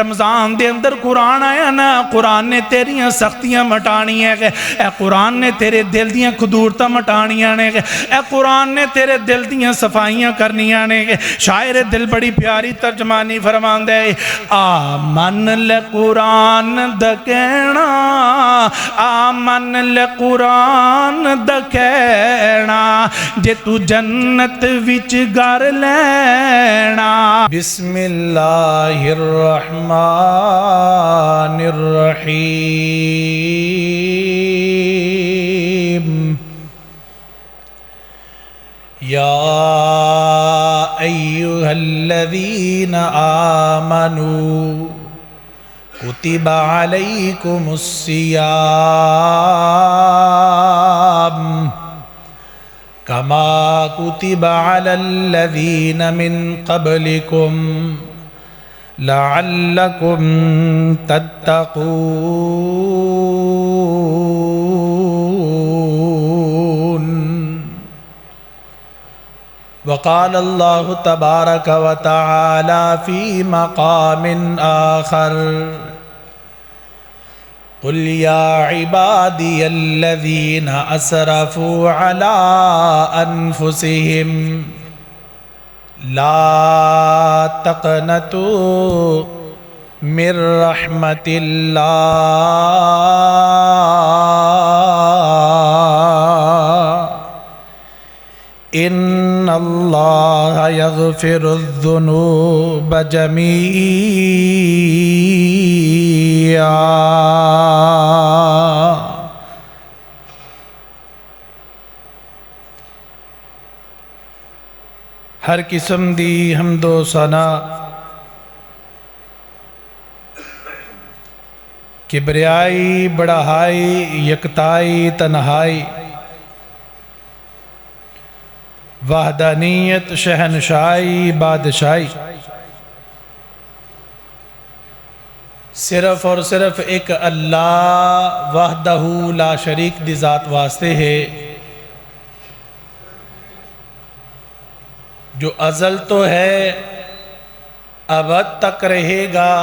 رمضان دے اندر قرآن آیا نا، قرآن نے تیریاں سختیاں مٹانی ہے، اے قرآن نے تیرے دل دیاں خدورتاں مٹانیاں نے، اے قرآن نے تیرے دل دیاں صفائیاں کرنیاں نے۔ شاعر دل بڑی پیاری ترجمانی فرمان دے، آمن لے قرآن دا کہنا، آمن لے قرآن دا کہنا، جے تو جنت وچ گھر لینا۔ بسم اللہ الرحمن الرحیم، یا ایہا الذین آمنوا کتب علیکم الصیام کما کتب علی الذین من قبلکم لعلکم تتقون۔ وقال اللہ تبارک وتعالی فی مقام آخر، قل یا عبادی الذین اسرفوا علی انفسہم لا تقنطوا من رحمت اللہ ان اللہ یغفر الذنوب جمیعا۔ ہر قسم دی حمد و ثنا کبریائی بڑائی یکتائی تنہائی وحدانیت شہنشائی بادشاہی صرف اور صرف ایک اللہ وحدہ لا شریک دی ذات واسطے ہے، جو ازل تو ہے ابد تک رہے گا،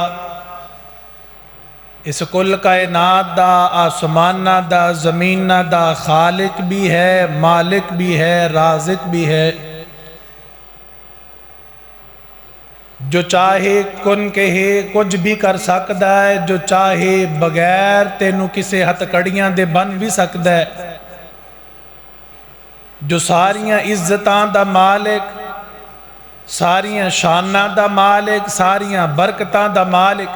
اس کل کائنات دا آسمانہ دا زمینہ دا خالق بھی ہے، مالک بھی ہے، رازق بھی ہے، جو چاہے کن کہے کچھ بھی کر سکتا ہے، جو چاہے بغیر تینوں کسے ہتھ کڑیاں دے بن بھی سکتا ہے، جو ساریاں عزتاں دا مالک، ساریاں شاناں دا مالک، ساریاں برکتاں دا مالک،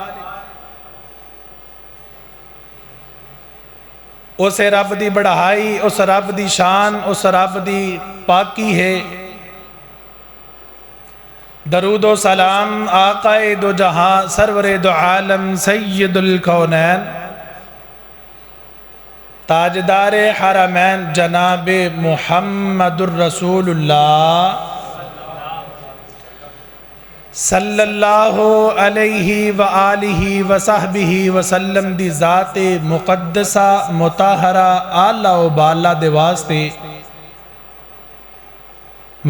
اس رب دی بڑھائی، اس رب دی شان، اس رب دی پاکی ہے۔ درود و سلام آقا دو جہاں سرور دو عالم سید الکونین تاجدار حرمین جناب محمد الرسول اللہ صلی اللہ علیہ وآلہ وصحبہ وسلم دی ذات مقدسہ مطہرہ اعلیٰ و بالا دے واسطے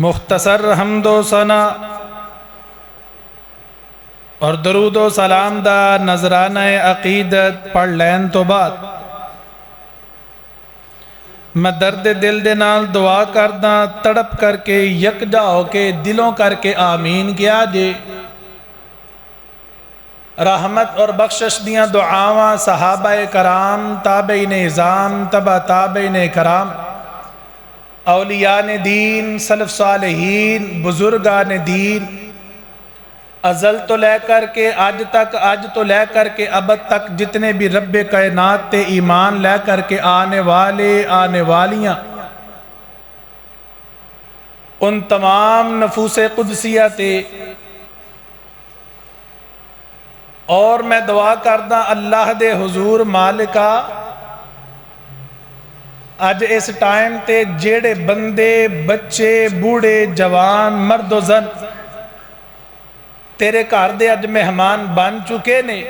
مختصر حمد و ثنا اور درود و سلام دا نذرانہ عقیدت پڑھ لین تو بعد میں درد دل دے نال دعا کردہ تڑپ کر کے یکجا ہو کے دلوں کر کے آمین کیا جے۔ رحمت اور بخشش دیاں دعاواں صحابہ کرام، تابعین اعظام، تبع تابعین کرام، اولیاء دین، سلف صالحین، بزرگان دین، ازل تو لے کر کے آج تک، آج تو لے کر کے ابد تک جتنے بھی رب کائنات تے ایمان لے کر کے آنے والے آنے والیاں، ان تمام نفوس قدسیہ تے اور میں دعا کردہ اللہ دے حضور مالکا اج اس ٹائم تے جیڑے بندے بچے بوڑھے جوان مرد و زن تیرے گھر دے اج مہمان بن چکے نے،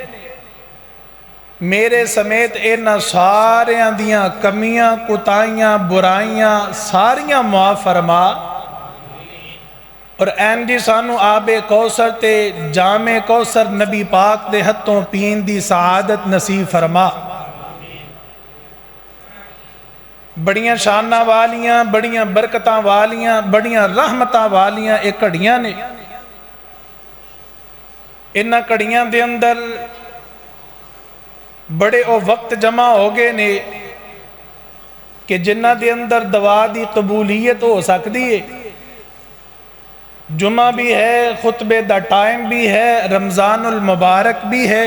میرے سمیت اینا ساریاں دیاں کمیاں کوتاہیاں برائیاں ساریاں معاف فرما، اور این جی سانو آب کوثر تے جام کوثر نبی پاک دے ہتھوں پین دی سعادت نصیب فرما۔ بڑیاں شاناں والیاں، بڑیاں برکتاں والیاں، بڑیاں رحمتاں والیاں ایک کڑیاں نے۔ انہاں کڑیاں دے اندر بڑے او وقت جمع ہو گئے نے کہ جنہ دے اندر دعا دی قبولیت ہو سکتی ہے۔ جمعہ بھی ہے، خطبے دا ٹائم بھی ہے، رمضان المبارک بھی ہے،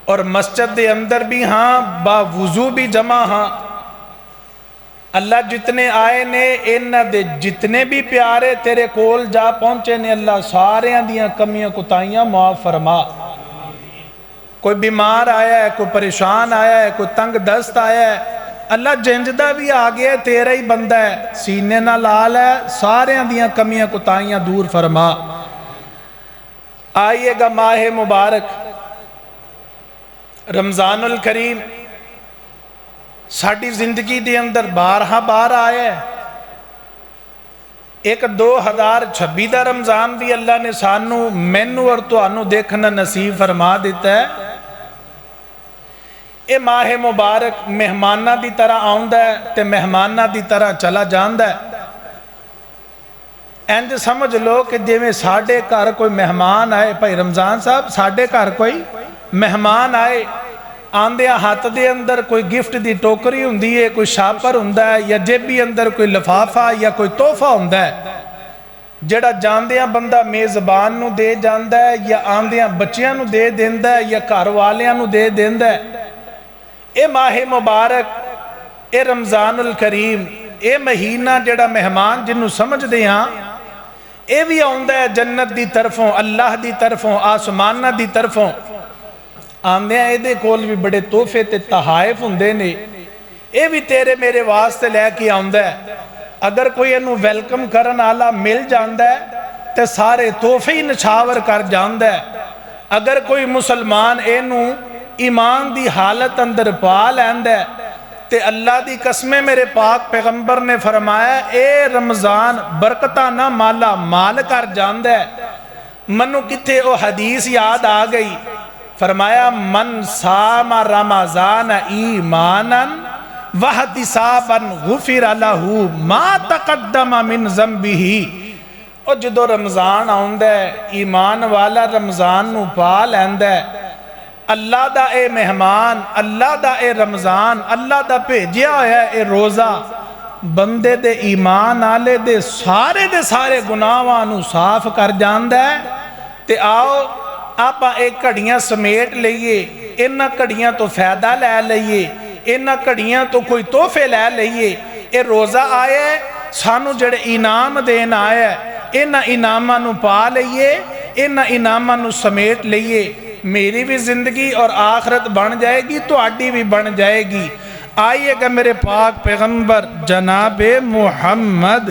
اور مسجد دے اندر بھی ہاں، با وضو بھی جمع ہاں۔ اللہ جتنے آئے نے انہ دے جتنے بھی پیارے تیرے کول جا پہنچے نے، اللہ سارے دیاں کمیاں کتائیاں معاف فرما۔ کوئی بیمار آیا ہے، کوئی پریشان آیا ہے، کوئی تنگ دست آیا ہے، اللہ جنجدہ بھی آگیا تیرا ہی بندہ ہے، سینے نہ لال ہے، سارے دیاں کمیاں کتائیاں دور فرما۔ آئیے گا ماہ مبارک رمضان الکریم ساڑھی زندگی دے اندر بارہا بار آیا ہے۔ ایک 2026 دا رمضان بھی اللہ نے سانو مینو اور تو آنو دیکھنا نصیب فرما دیتا ہے۔ اے ماہ مبارک مہمانہ دی طرح آؤندہ ہے تے مہمانہ دی طرح چلا جاندہ ہے۔ اینج سمجھ لو کہ جے میں ساڑھے کار کوئی مہمان آئے، بھائی رمضان صاحب ساڑھے کار کوئی مہمان آئے، آندھیا ہاتھ دے اندر کوئی گفٹ دی ٹوکری ہوندی ہے، کوئی شاپر ہوندہ ہے، یا جیبی اندر کوئی لفافہ یا کوئی تحفہ ہوندہ ہے، جڑا جاندیاں بندہ میزبان نو دے جاندہ ہے، یا آندھیاں بچیاں نو دے دیندہ ہے، یا کاروالیاں نو دے دیندہ ہے۔ اے ماہ مبارک، اے رمضان الکریم، اے مہینہ جڑا مہمان جنہوں سمجھ دے ہاں، اے بھی آندہ ہے جنت دی طرفوں، اللہ دی طرفوں، آسمانہ دی طرفوں۔ آندھے ہیں دے کول بھی بڑے تحفے تے تحائف ہوندے نے، اے بھی تیرے میرے واسطے لے کے آندہ ہے۔ اگر کوئی انہوں ویلکم کرن آلہ مل جاندہ ہے تے سارے تحفے ہی نچھاور کر جاندہ ہے۔ اگر کوئی مسلمان انہوں ایمان دی حالت اندر پا لیندہ ہے تے اللہ دی قسمیں میرے پاک پیغمبر نے فرمایا اے رمضان برکتہ نہ مالا مال کر جاندہ ہے۔ منو کتے او حدیث یاد آ گئی، فرمایا من سام رمضان ایمانا واحتسابا غفر لہو ما تقدم من ذنبہ۔ اور جدو رمضان آندہ ہے، ایمان والا رمضان نو پا لیندہ ہے، اللہ دا اے مہمان، اللہ دا اے رمضان، اللہ دا بھیجیا ہویا ہے اے روزہ، بندے دے ایمان آلے دے سارے گناہاں نو صاف کر جاندہ ہے۔ تے آؤ آپا ایک کڑیاں سمیٹ لئیے، انہا کڑیاں تو فائدہ لے لئیے، انہا کڑیاں تو کوئی تحفے لے لئیے۔ اے روزہ آئے سانو جڑے انعام دین آئے، انہا انعامہ نو پا لئیے، انہا انعامہ نو سمیٹ لئیے۔ میری بھی زندگی اور آخرت بن جائے گی تو آڈی بھی بن جائے گی۔ آئیے گا میرے پاک پیغمبر جناب محمد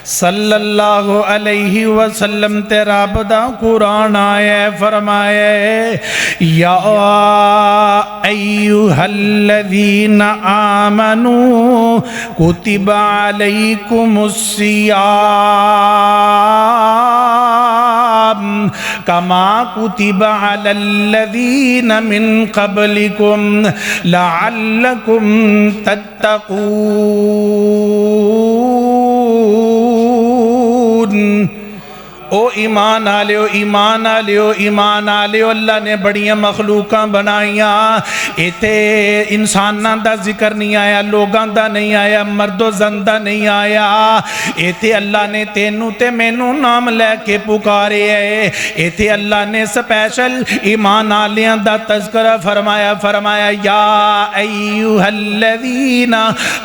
صلی اللہ علیہ وسلم تیرا بدا قرآن آئے فرمائے یا ایوہ الذین آمنوا کتب علیکم الصیام کما کتب علی الذین من قبلکم لعلکم تتقون۔ او ایمان آلیو ایمان آلیو ایمان آلیو، اللہ نے بڑیاں مخلوقاں بنائیاں، ایتے انساناں دا ذکر نہیں آیا، لوگاں دا نہیں آیا، مرد و زن دا نہیں آیا، ایتے اللہ نے تینوں تے مینوں نام لے کے پکارے ہے، ایتے اللہ نے سپیشل ایمان آلیاں دا تذکرہ فرمایا یا ایوہ الذین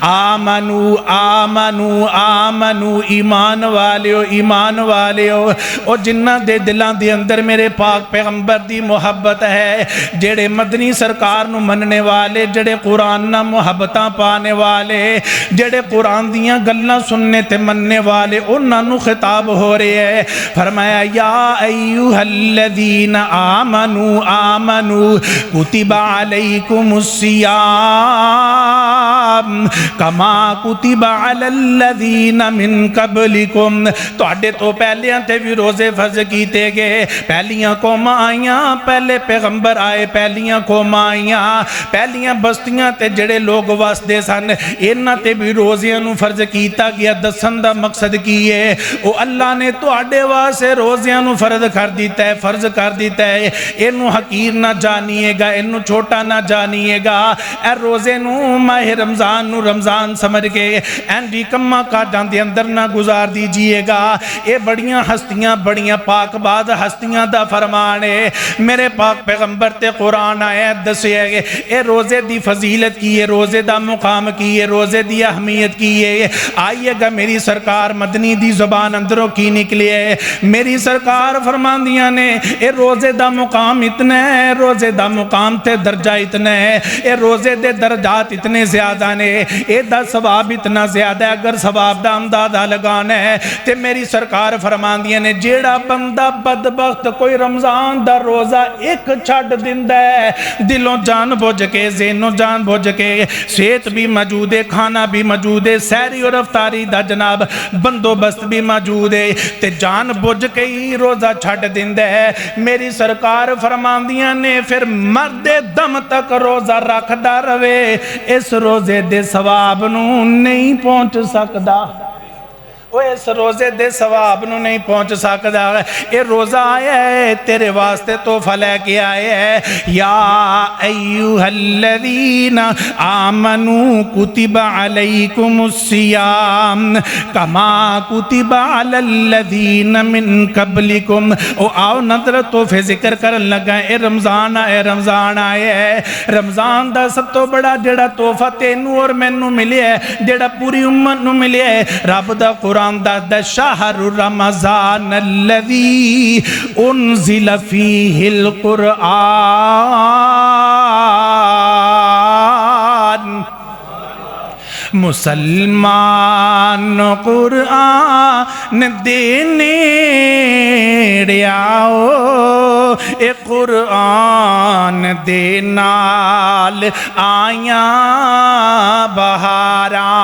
آمنو آمنو آمنو، ایمان والیو ایمان والیو، او جنہ دے دلان دے اندر میرے پاک پیغمبر دی محبت ہے، جڑے مدنی سرکار نو مننے والے، جڑے قرآن نہ محبتاں پانے والے، جڑے قرآن دیاں گلنا سننے تے مننے والے، انہاں نو خطاب ہو رہے ہیں۔ فرمایا یا ایوہ الذین آمنوا آمنوا کتب علیکم الصیام کما کتب علی الذین من قبلکم، تو اڈے تو پہلیاں تے بھی روزے فرض کیتے گئے، پہلیاں قوم آئیاں، پہلے پیغمبر آئے، پہلیاں قوم آئیاں، پہلیاں بستیاں تے جڑے لوگ واسدے سن، انہاں تے بھی روزیاں نو فرض کیتا گیا۔ دسن دا مقصد کی ہے؟ او اللہ نے تو اڈے واسے روزیاں نو فرض کر دیتا ہے، فرض کر دیتا ہے، اینو حقیر نہ جانیے گا، اینو چھوٹا نہ جانیے گا، اے روزے نو ماہ رمضان نو رمضان سمجھ کے اینڈی کما کاٹاں دے اندر نہ گزار دیجئے گا۔ اے بڑیاں ہستیاں، بڑیاں پاک باز ہستیاں دا فرمان ہے، میرے پاک پیغمبر تے قرآن آیت دسے گے، اے روزے دی فضیلت کی ہے، روزے دا مقام کی ہے، روزے دی اہمیت کی ہے۔ آئیے گا میری سرکار مدنی دی زبان اندروں کی نکلی ہے، میری سرکار فرمان دیاں نے اے روزے دا مقام اتنا ہے، روزے دا مقام تے درجہ اتنا ہے، اے روزے دے درجات اتنے زیادہ نے، اے دا ثواب اتنا زیادہ ہے۔ اگر ثواب دا اندازہ لگانا ہے تے میری سرکار فرمان دیاں نے جیڑا بندہ بدبخت کوئی رمضان دا روزہ ایک چھڑ دیندا ہے، دلوں جان بوجھ کے، ذہنوں جان بوجھ کے، صحت بھی موجود ہے، کھانا بھی موجود ہے، سیری اور افطاری دا جناب بندوبست بھی موجود ہے، تے جان بوجھ کے ہی روزہ چھڑ دیندا ہے، میری سرکار فرماندیاں نے پھر مرد دم تک روزہ رکھدا رہے، اس روزے دے ثواب نو نہیں پہنچ سکدا، وہ اس روزے دے ثواب نو نہیں پہنچ سکدا۔ اے روزہ آیا ہے تیرے واسطے تحفہ لے کے آیا ہے، یا ایوہ الذین آمنوا کتب علیکم الصیام کما کتب علی الذین من قبلکم۔ او آؤ نظر تحفے ذکر کرن لگا، اے رمضان آئے، رمضان آئے ہے، رمضان دا سب تو بڑا جڑا تحفہ تینوں اور مینوں ملے ہے، جڑا پوری امت نو ملے ہے، رب دا قرآن دا شہر رمضان الذی انزل فیہ القرآن، مسلمان قرآن دینے آؤ، اے قرآن دے نال آیاں بہارا،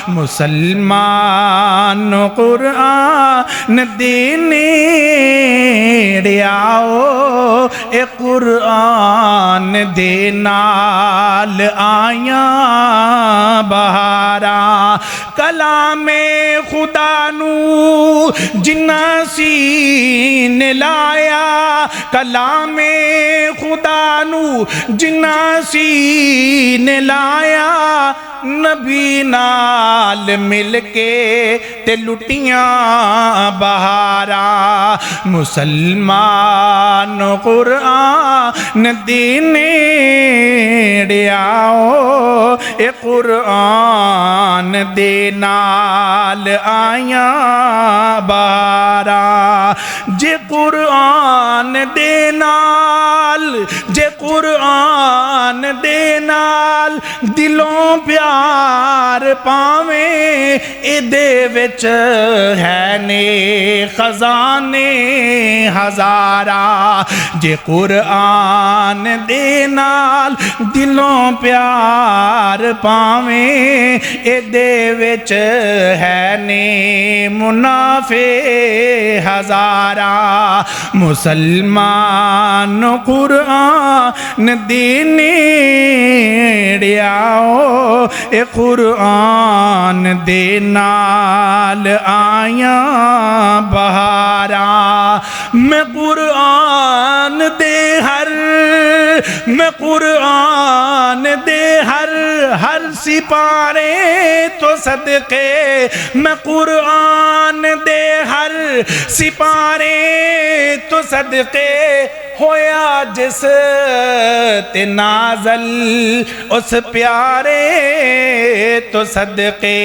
مسلمان قرآن دینے آؤ، اے قرآن دے نال آیاں بہارا، کلام خدا نو جنہ سین لایا، کلام خدا نو جنہ سین لایا، نبی نال مل کے تے لٹیاں بہارا، مسلمان قرآن دینے آؤ، اے قرآن دے نال آیاں بہارا، جے قرآن دے نال، جے قرآن دے نال دلوں پیار پاویں، اے دے وچ ہے نے خزانے ہزارہ، جے قرآن دے نال دلوں پیار پاویں، اے دے وچ ہے نے منافع ہزارہ، مسلمان قرآن دینے آؤ، اے قرآن دے نال آیاں بہارا، میں قرآن دے ہر، میں قرآن دے ہر سپارے تو صدقے، میں قرآن دے ہر سپارے تو صدقے، ہویا جس تے نازل اس پیارے تو صدقے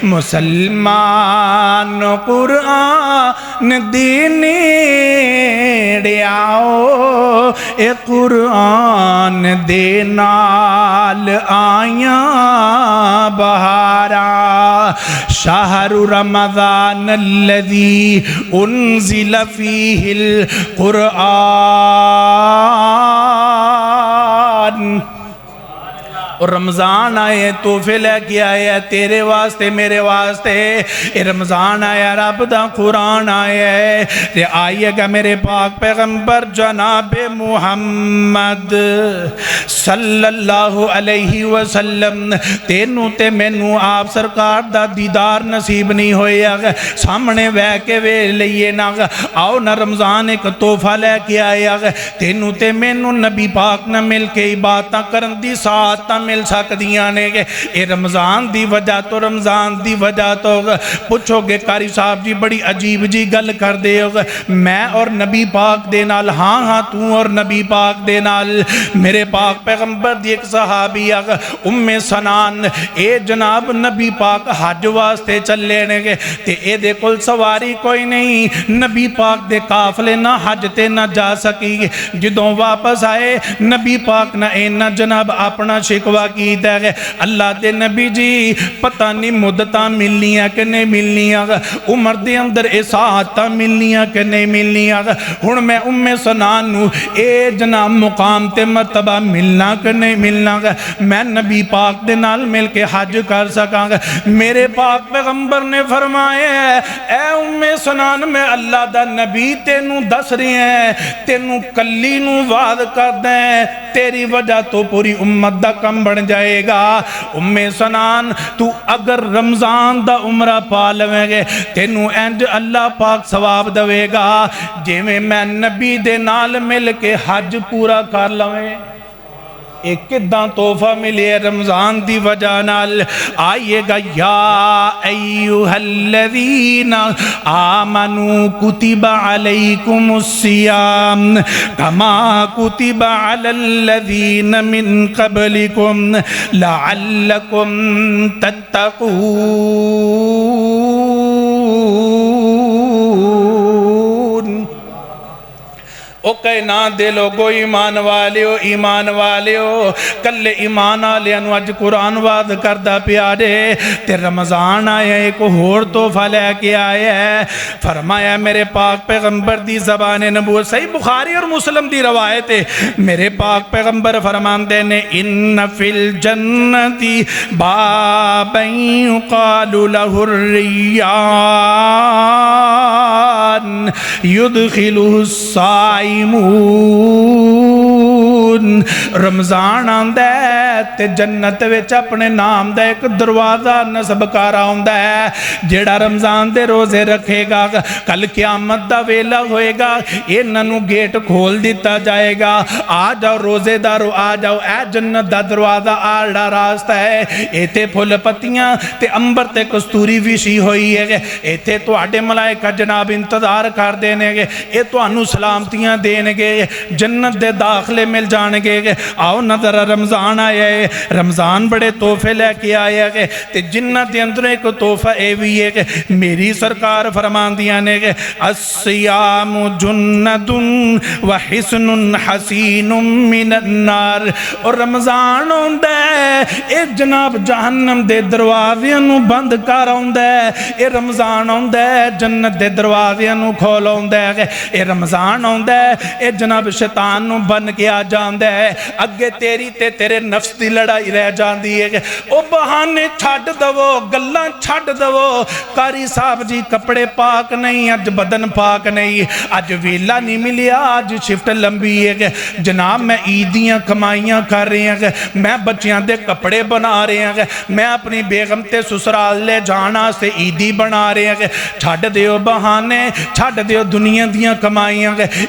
مسلمان قرآن دینی آؤ اے قرآن دے نال آیاں بہارا شہر رمضان الذی انزل فیہ القرآن اور رمضان آئے تحفے لے کے آیا تیرے واسطے میرے واسطے اے رمضان آیا رب دا قرآن آیا تے آئیے گا میرے پاک پیغمبر جناب محمد صلی اللہ علیہ وسلم تینوں تے مینوں آپ سرکار دا دیدار نصیب نہیں ہویا سامنے بہ کے وے لئیے نا آؤ نہ رمضان ایک تحفہ لے کے آیا تینوں تے مینوں نبی پاک نہ مل کے عبادتاں کرن دی ساتھ مل سکدیاں نے اے رمضان دی وجہ تو رمضان دی وجہ تو پوچھو گے قاری صاحب جی بڑی عجیب جی گل کر دے میں اور نبی پاک دے نال ہاں ہاں تو اور نبی پاک دے نال میرے پاک پیغمبر دی ایک صحابی ام سنان اے جناب نبی پاک حج واسطے چلے نے تے اے دے کل سواری کوئی نہیں نبی پاک دے قافلے نہ حج تے نہ جا سکی جدوں واپس آئے نبی پاک نہ اے نہ جناب اپنا شکوہ کی دے اللہ دے نبی جی پتہ نہیں مدتاں ملنیاں کہ نہیں ملنیاں عمر دے اندر احساساں ملنیاں کہ نہیں ملنیاں ہن میں ام سنان نو اے جناب مقام تے مرتبہ ملنا کہ نہیں ملنا میں نبی پاک دے نال مل کے حج کر سکاں میرے پاک پیغمبر نے فرمایا اے ام سنان میں اللہ دا نبی تینوں دس رہے ہیں تینوں کلی نو وعد کر دیں تیری وجہ تو پوری امت دا کم بڑھ جائے گا ام سنان تو اگر رمضان دا عمرہ پالویں گے تینوں انج اللہ پاک ثواب دوے گا جے میں نبی دے نال مل کے حج پورا کر لویں ایک کداں تحفہ ملے رمضان دی وجہ نال آئیے گا یا ایوہ الذین آمنوا کتب علیکم الصیام کما کتب علی الذین من قبلکم لعلکم تتقون او کائنات دے لوگو ایمان والیو کل ایمان آلیانو اج قرآن وعد کردہ پیارے تے رمضان آیا ایک ہور تحفہ لے کے آیا ہے فرمایا میرے پاک پیغمبر دی زبان نبوت صحیح بخاری اور مسلم دی روایت ہے میرے پاک پیغمبر فرماندے نے ان فی الجنتی بابن یقال لہ الریان یدخلہ الصائم رمضان آندہ ہے تے جنت وچ اپنے نام دا ایک دروازہ نصب کارا ہوندہ ہے جیڑا رمضان دے روزے رکھے گا کل قیامت دا ویلا ہوئے گا انہوں گیٹ کھول دیتا جائے گا آ جاؤ روزے دارو آ جاؤ اے جنت دا دروازہ آڑا راستہ ہے ایتے پھول پتیاں تے امبر تے کستوری ویشی ہوئی ہے ایتے تو آڑے ملائکہ جناب انتظار کر دینے گے اے تو انو سلامتیاں دینے گے جنت دے داخلے مل جانے گے آؤ نظر رمضان آئے رمضان بڑے تحفے لے کے آئے گے تے جنت دے اندر ایک تحفہ اے بھی ہے کہ میری سرکار فرمان دیا نے کہ الصیام جنت و حسن حسین من النار اور رمضان ہوندہ ہے اے جناب جہنم دے دروازیاں نو بند کر ہوندہ ہے اے رمضان ہوندہ ہے جنت دے دروازیاں نو کھول ہوندہ ہے اے رمضان ہوندہ ہے اے جناب شیطان نو بن کے آ جاندہ ہے اگے تیری تے تیرے نفس دی لڑائی رہ جاندی ہے او بہانے چھاڑ دو گلاں چھاڑ دو قاری صاحب جی کپڑے پاک نہیں اج بدن پاک نہیں اج ویلا نہیں ملیا اج شفٹ لمبی ہے جناب میں عیدیاں کمائیاں کر رہے ہیں میں بچیاں دے کپڑے بنا رہے ہیں میں اپنی بیگم تے سسرال لے جانا سے عیدی بنا رہے ہیں چھاڑ دیو بہانے چھاڑ دیو دنیا دیاں کمائیاں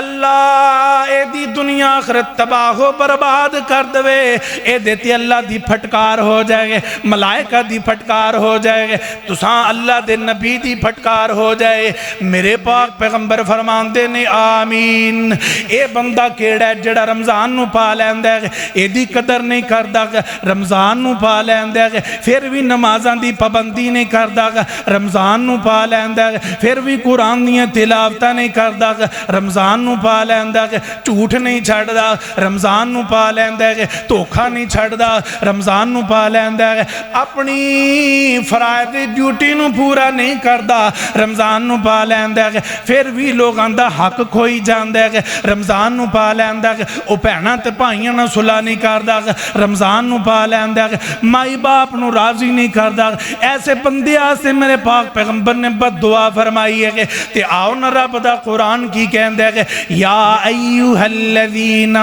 اللہ اے دی دنیا آخرت تباہ و برباد کر دوے، اے دیتی اللہ دی پھٹکار ہو جائے گے، ملائکہ دی پھٹکار ہو جائے گے، تساں اللہ دے نبی دی پھٹکار ہو جائے۔ میرے پاک پیغمبر فرمان دے نے آمین۔ اے بندہ کیڑا ہے جڑا رمضان نو پا لیندے گے، اے دی قدر نہیں کردہ گا، رمضان نو پا لیندے گے، پھر بھی نمازان دی پابندی نہیں کردہ گا، رمضان نو پا لیندے گے، پھر بھی قرآن دیاں تلاوتاں نہیں کردہ گا، رمضان نو پا لیندے گے، جھوٹ نہیں چھڑ دا، رمضان نو پا لیندے گے، دھوکھا نہیں چھڑ دا، رمضان نو پا لیندے گے، اپنی فرائض ڈیوٹی نو پورا نہیں کردہ، رمضان نو پا لیندے گے، پھر بھی لوگاں دا حق کھوئی جاندے گے، رمضان نو پا لیندے گے، او بہناں تے بھائیاں نال صلح نہیں کردا، رمضان نو پا لیندے گے، مائی باپ نو راضی نہیں کردا، ایسے بندے آسے میرے پاک پیغمبر نے بد دعا فرمائی ہے تے آؤ نہ رب دا قرآن کی کہندے گے یا ایوہ الذین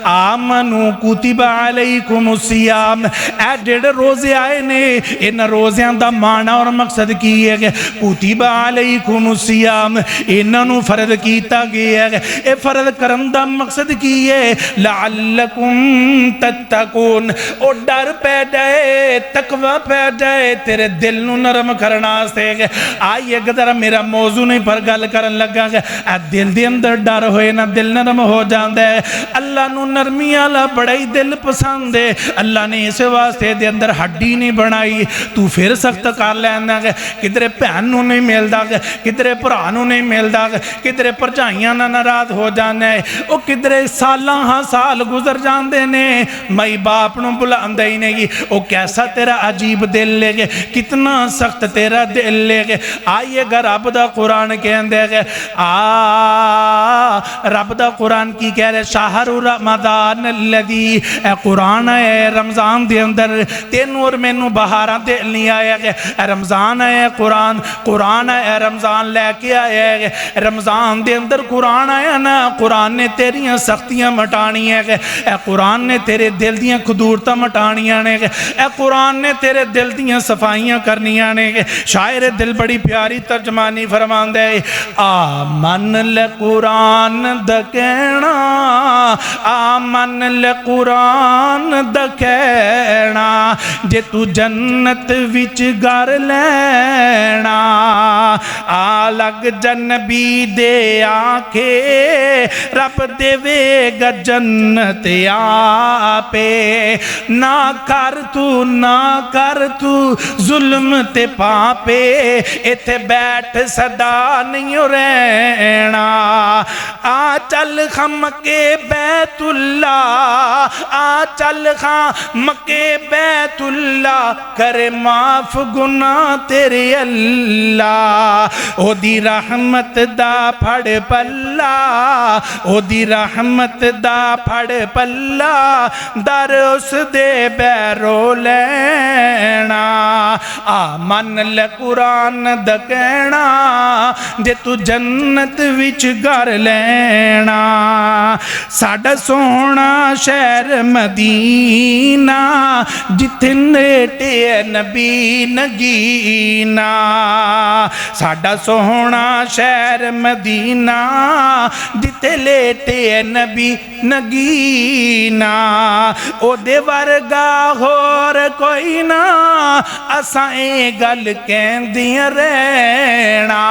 آمنوا کتب علیکم الصیام، اے جڑے روزے آئے نے ان روزیاں دا معنی اور مقصد کی ہے کہ کتب علیکم الصیام، انہاں نو فرض کیتا گیا ہے، اے فرض کرن دا مقصد کی ہے لعلکم تتقون، او ڈر پہ جائے، تقوی پہ جائے، تیرے دل نو نرم کرنا سے گے۔ آئیے گدر میرا موضوع نہیں پر گل کرن لگا گے، اے دل دے اندر ڈر ہوئے نا دل نرم ہو جاندے، اللہ نو نرمی آلا بڑائی دل پسند ہے، اللہ نے اس واسطے دے اندر ہڈی نہیں بنائی، تو پھر سخت کر لینا گے، کدرے پہن نو نہیں ملدا گے، کدرے پرانو نہیں ملدا گے، کدرے پرجائیاں نہ ناراض ہو جانے، او کدرے سالاں ہاں سال گزر جاندے نے، مائی باپ نو بلاندے ہی نہیں، او کیسا تیرا عجیب دل لے گے، کتنا سخت تیرا دل لے گے۔ آئیے گا رب دا قرآن کہندے گے، رب دا قرآن کی کہہ رہے شہر رمضان الذی، اے قرآن ہے رمضان دے اندر تینوں اور مینوں بہاراں دے نہیں آیا گے، اے رمضان ہے قرآن، قرآن ہے رمضان لے کے آیا ہے، رمضان دے اندر قرآن آیا نا، قرآن نے تیریاں سختیاں مٹانی ہے، اے قرآن نے تیرے دل دیاں خدورتاں مٹانیاں نے، اے قرآن نے تیرے دل دیاں صفائیاں کرنیاں نے۔ شاعر دل بڑی پیاری ترجمانی فرمان دے، آمن لقرآن دا کہنا، آمن لقرآن دا کہنا، جے تو جنت وچ گھر لینا، آ لگ جنبی دے آنکھے رب دے وے گا جنت آپے، نہ کر تو ظلم تے پاپے، ایتھے بیٹھ صدا نہیں رہنا، آ چل خم کے بیت اللہ، آ چل خم کے بیت اللہ، کرے معاف گناہ تیرے اللہ، او دی رحمت دا پھڑ پلا، او دی رحمت دا پھڑ پلا، در اس دے بیرو لینا، آمن لقرآن دا کہنا، جے تو جنت وچ گھر لینا، ساڈا سونا شہر مدینہ، جتھے نیٹے نبی نگینا، ساڈا سونا شہر مدینہ، جتھے لیٹے نبی نگینا، او دے ورگا ہور کوئی نہ، اساں اے گل کہندیاں رہنا،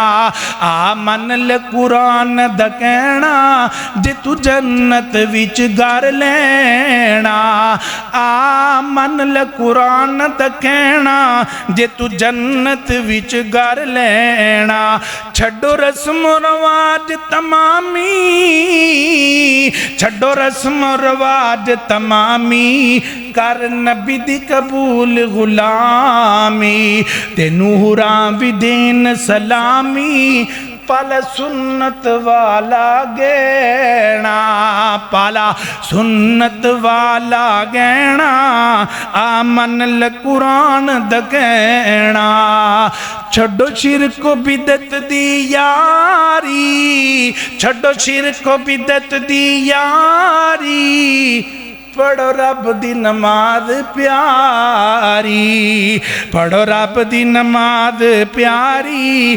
آمن لقرآن دا کہنا، جے تو جنت وچ گھر لینا، آمن لقرآن دا کہنا، جے تو جنت وچ گھر لینا، چھڈو رسم و رواج تمامی، چھڈو رسم و رواج تمامی، کر نبی دی قبول غلامی، تے نوراں بھی دین سلامی، پالا سنت والا گینا، پالا سنت والا گینا، آمن لقرآن دا کہنا، چھڈو شرک و بدعت دی یاری، چھڈو شرک و بدعت دی یاری، پڑھو رب دی نماز پیاری، پڑھو رب دی نماز پیاری،